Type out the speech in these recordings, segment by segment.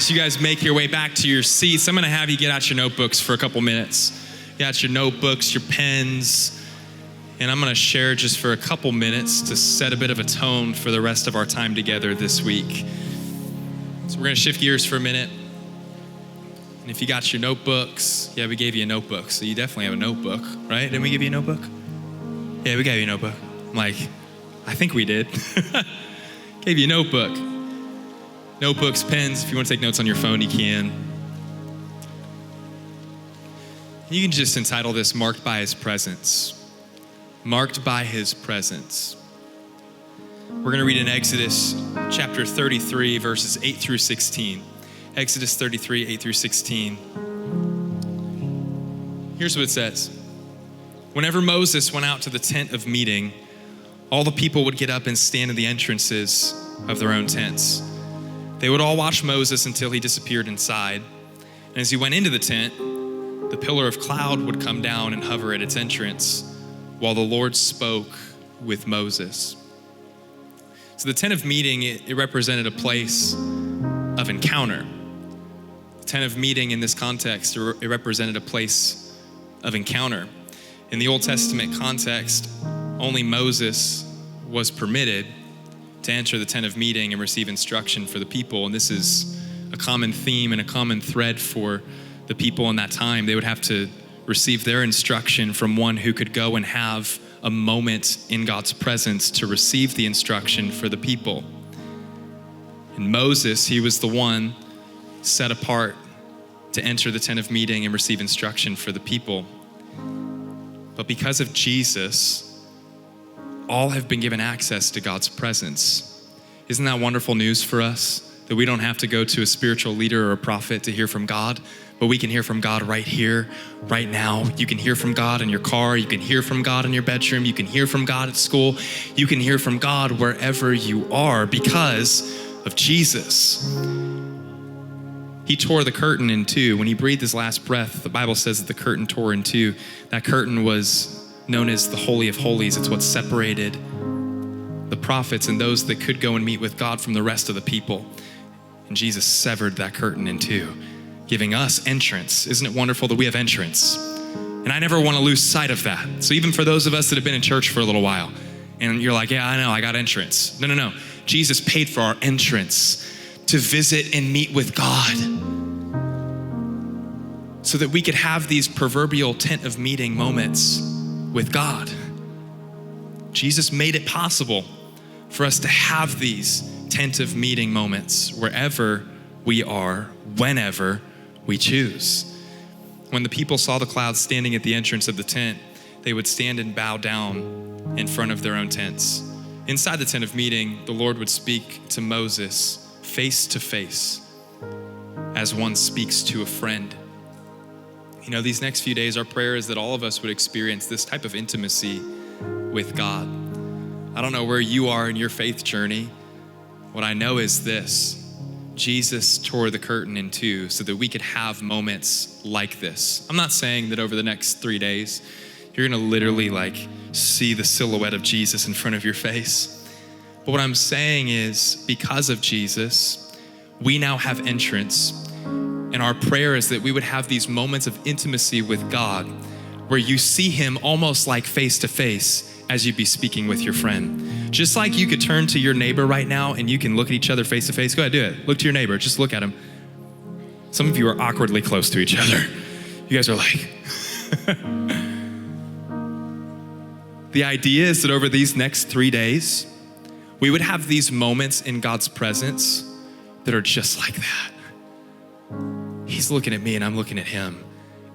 as you guys make your way back to your seats, I'm gonna have you get out your notebooks for a couple minutes. Get out your notebooks, your pens, and I'm gonna share just for a couple minutes to set a bit of a tone for the rest of our time together this week. So we're gonna shift gears for a minute. And if you got your notebooks, yeah, we gave you a notebook, so you definitely have a notebook, right? Didn't we give you a notebook? Yeah, we gave you a notebook. I'm like, I think we did. Gave you a notebook. Notebooks, pens, if you want to take notes on your phone, you can. You can just entitle this, Marked by His Presence. Marked by His Presence. We're going to read in Exodus chapter 33, verses 8 through 16. Exodus 33, 8 through 16. Here's what it says. Whenever Moses went out to the tent of meeting, all the people would get up and stand in the entrances of their own tents. They would all watch Moses until he disappeared inside. And as he went into the tent, the pillar of cloud would come down and hover at its entrance while the Lord spoke with Moses. So the tent of meeting, it represented a place of encounter. The tent of meeting in this context, it represented a place of encounter. In the Old Testament context, only Moses was permitted to enter the tent of meeting and receive instruction for the people. And this is a common theme and a common thread for the people in that time. They would have to receive their instruction from one who could go and have a moment in God's presence to receive the instruction for the people. And Moses, he was the one set apart to enter the tent of meeting and receive instruction for the people. But because of Jesus, all have been given access to God's presence. Isn't that wonderful news for us? That we don't have to go to a spiritual leader or a prophet to hear from God, but we can hear from God right here, right now. You can hear from God in your car. You can hear from God in your bedroom. You can hear from God at school. You can hear from God wherever you are because of Jesus. He tore the curtain in two. When he breathed his last breath, the Bible says that the curtain tore in two. That curtain was known as the Holy of Holies. It's what separated the prophets and those that could go and meet with God from the rest of the people. And Jesus severed that curtain in two, giving us entrance. Isn't it wonderful that we have entrance? And I never want to lose sight of that. So even for those of us that have been in church for a little while, and you're like, yeah, I know, I got entrance. No. Jesus paid for our entrance to visit and meet with God so that we could have these proverbial tent of meeting moments with God. Jesus made it possible for us to have these tent of meeting moments wherever we are, whenever we choose. When the people saw the cloud standing at the entrance of the tent, they would stand and bow down in front of their own tents. Inside the tent of meeting, the Lord would speak to Moses face to face as one speaks to a friend. You know, these next few days, our prayer is that all of us would experience this type of intimacy with God. I don't know where you are in your faith journey. What I know is this: Jesus tore the curtain in two so that we could have moments like this. I'm not saying that over the next 3 days, you're gonna literally see the silhouette of Jesus in front of your face. But what I'm saying is, because of Jesus, we now have entrance. And our prayer is that we would have these moments of intimacy with God where you see him almost like face to face as you'd be speaking with your friend. Just like you could turn to your neighbor right now and you can look at each other face to face. Go ahead, do it. Look to your neighbor, just look at him. Some of you are awkwardly close to each other. You guys are like, the idea is that over these next 3 days, we would have these moments in God's presence that are just like that. He's looking at me and I'm looking at him.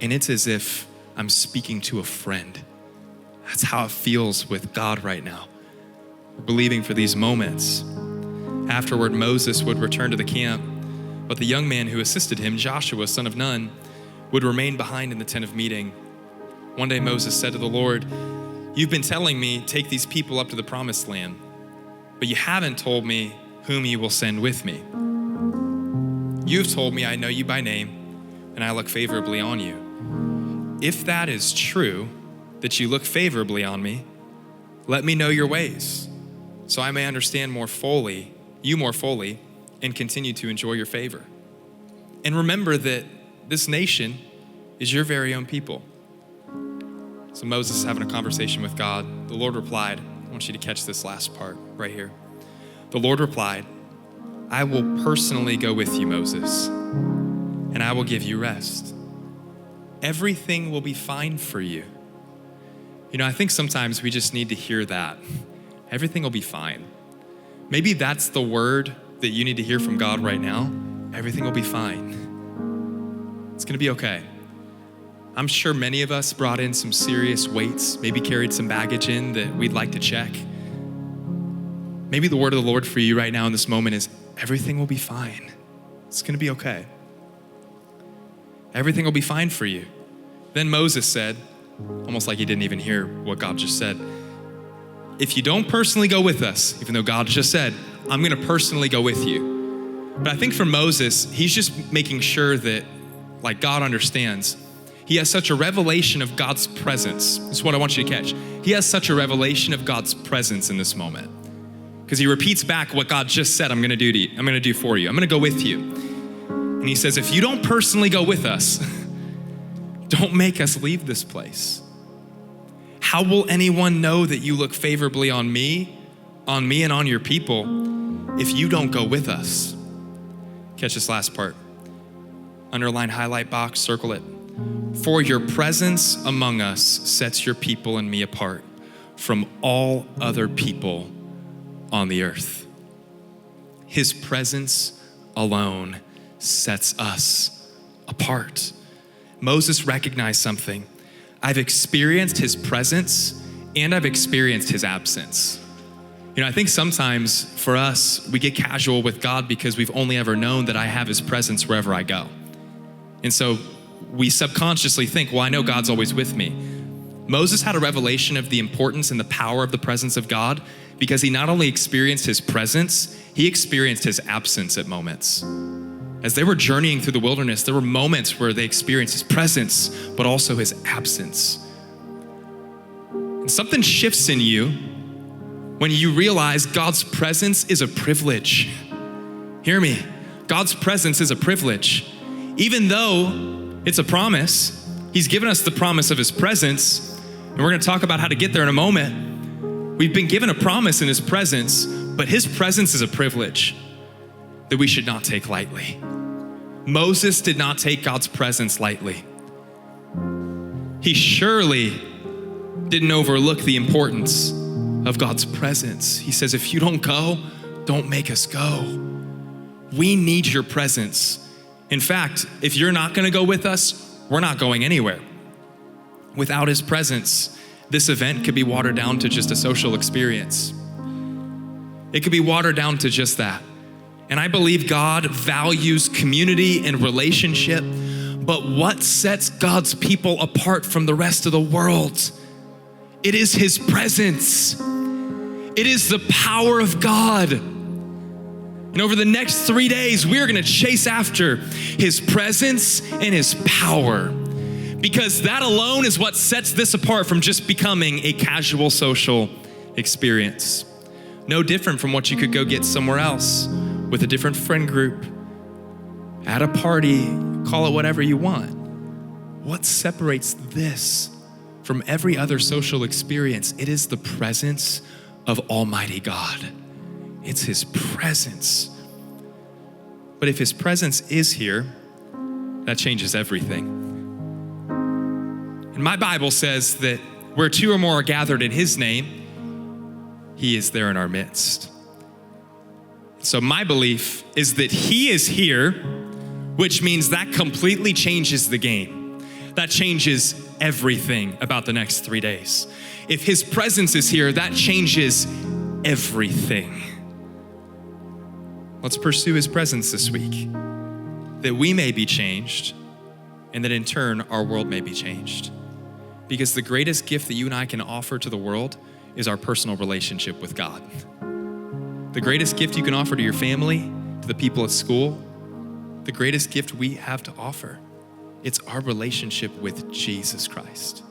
And it's as if I'm speaking to a friend. That's how it feels with God right now. We're believing for these moments. Afterward, Moses would return to the camp, but the young man who assisted him, Joshua, son of Nun, would remain behind in the tent of meeting. One day Moses said to the Lord, "You've been telling me, take these people up to the promised land, but you haven't told me whom you will send with me. You've told me I know you by name, and I look favorably on you. If that is true, that you look favorably on me, let me know your ways, so I may understand you more fully, and continue to enjoy your favor." And remember that this nation is your very own people. So Moses is having a conversation with God. The Lord replied, I want you to catch this last part right here. The Lord replied, I will personally go with you, Moses, and I will give you rest. Everything will be fine for you. You know, I think sometimes we just need to hear that. Everything will be fine. Maybe that's the word that you need to hear from God right now. Everything will be fine. It's gonna be okay. I'm sure many of us brought in some serious weights, maybe carried some baggage in that we'd like to check. Maybe the word of the Lord for you right now in this moment is, everything will be fine. It's gonna be okay. Everything will be fine for you. Then Moses said, almost like he didn't even hear what God just said, if you don't personally go with us, even though God just said, I'm gonna personally go with you. But I think for Moses, he's just making sure that, like, God understands. He has such a revelation of God's presence. This is what I want you to catch. He has such a revelation of God's presence in this moment. Because he repeats back what God just said, I'm gonna do for you. I'm gonna go with you. And he says, if you don't personally go with us, don't make us leave this place. How will anyone know that you look favorably on me and on your people if you don't go with us? Catch this last part. Underline, highlight, box, circle it. For your presence among us sets your people and me apart from all other people on the earth. His presence alone sets us apart. Moses recognized something. I've experienced his presence and I've experienced his absence. You know, I think sometimes for us, we get casual with God because we've only ever known that I have his presence wherever I go. And so we subconsciously think, well, I know God's always with me. Moses had a revelation of the importance and the power of the presence of God because he not only experienced his presence, he experienced his absence at moments. As they were journeying through the wilderness, there were moments where they experienced his presence, but also his absence. And something shifts in you when you realize God's presence is a privilege. Hear me, God's presence is a privilege. Even though it's a promise, he's given us the promise of his presence, and we're gonna talk about how to get there in a moment. We've been given a promise in his presence, but his presence is a privilege that we should not take lightly. Moses did not take God's presence lightly. He surely didn't overlook the importance of God's presence. He says, if you don't go, don't make us go. We need your presence. In fact, if you're not gonna go with us, we're not going anywhere. Without his presence, this event could be watered down to just a social experience. It could be watered down to just that. And I believe God values community and relationship, but what sets God's people apart from the rest of the world? It is his presence. It is the power of God. And over the next 3 days, we're gonna chase after his presence and his power, because that alone is what sets this apart from just becoming a casual social experience. No different from what you could go get somewhere else with a different friend group, at a party, call it whatever you want. What separates this from every other social experience? It is the presence of Almighty God. It's his presence. But if his presence is here, that changes everything. And my Bible says that where two or more are gathered in his name, he is there in our midst. So my belief is that he is here, which means that completely changes the game. That changes everything about the next 3 days. If his presence is here, that changes everything. Let's pursue his presence this week, that we may be changed, and that in turn, our world may be changed. Because the greatest gift that you and I can offer to the world is our personal relationship with God. The greatest gift you can offer to your family, to the people at school, the greatest gift we have to offer, it's our relationship with Jesus Christ.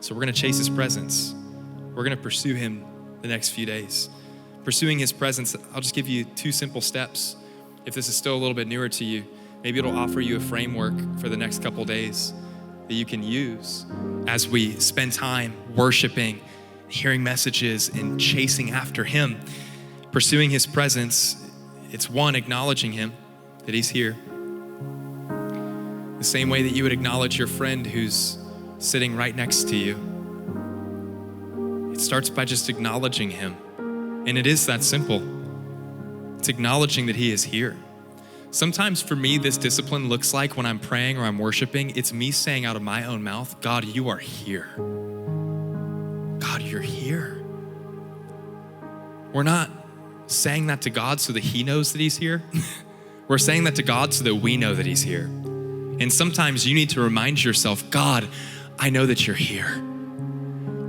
So we're gonna chase his presence. We're gonna pursue him the next few days. Pursuing his presence, I'll just give you 2 simple steps. If this is still a little bit newer to you, Maybe it'll offer you a framework for the next couple days that you can use as we spend time worshiping, hearing messages, and chasing after him, pursuing his presence. It's one, acknowledging him, that he's here. The same way that you would acknowledge your friend who's sitting right next to you. It starts by just acknowledging him. And it is that simple. It's acknowledging that he is here. Sometimes for me, this discipline looks like when I'm praying or I'm worshiping, it's me saying out of my own mouth, God, you are here. God, you're here. We're not saying that to God so that he knows that he's here. We're saying that to God so that we know that he's here. And sometimes you need to remind yourself, God, I know that you're here.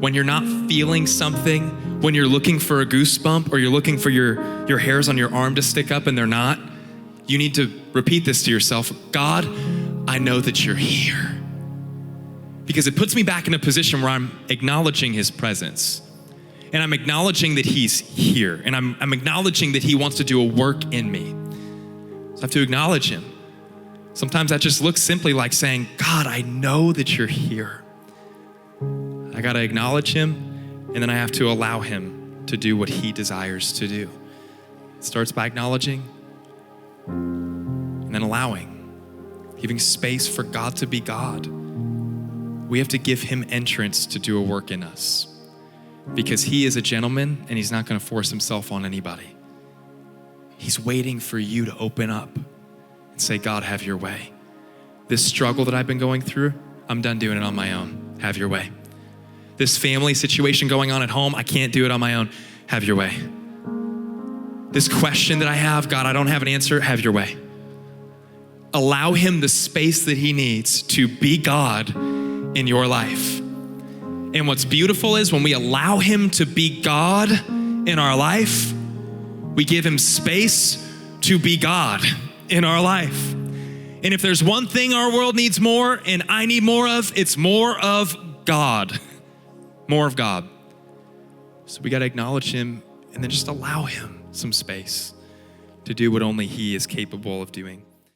When you're not feeling something, when you're looking for a goosebump or you're looking for your hairs on your arm to stick up and they're not, you need to repeat this to yourself. God, I know that you're here. Because it puts me back in a position where I'm acknowledging his presence. And I'm acknowledging that he's here. And I'm acknowledging that he wants to do a work in me. So I have to acknowledge him. Sometimes that just looks simply like saying, God, I know that you're here. I got to acknowledge him, and then I have to allow him to do what he desires to do. It starts by acknowledging and then allowing, giving space for God to be God. We have to give him entrance to do a work in us because he is a gentleman and he's not going to force himself on anybody. He's waiting for you to open up and say, God, have your way. This struggle that I've been going through, I'm done doing it on my own. Have your way. This family situation going on at home, I can't do it on my own. Have your way. This question that I have, God, I don't have an answer. Have your way. Allow him the space that he needs to be God in your life. And what's beautiful is when we allow him to be God in our life, we give him space to be God in our life. And if there's one thing our world needs more and I need more of, it's more of God. More of God. So we got to acknowledge him and then just allow him some space to do what only he is capable of doing.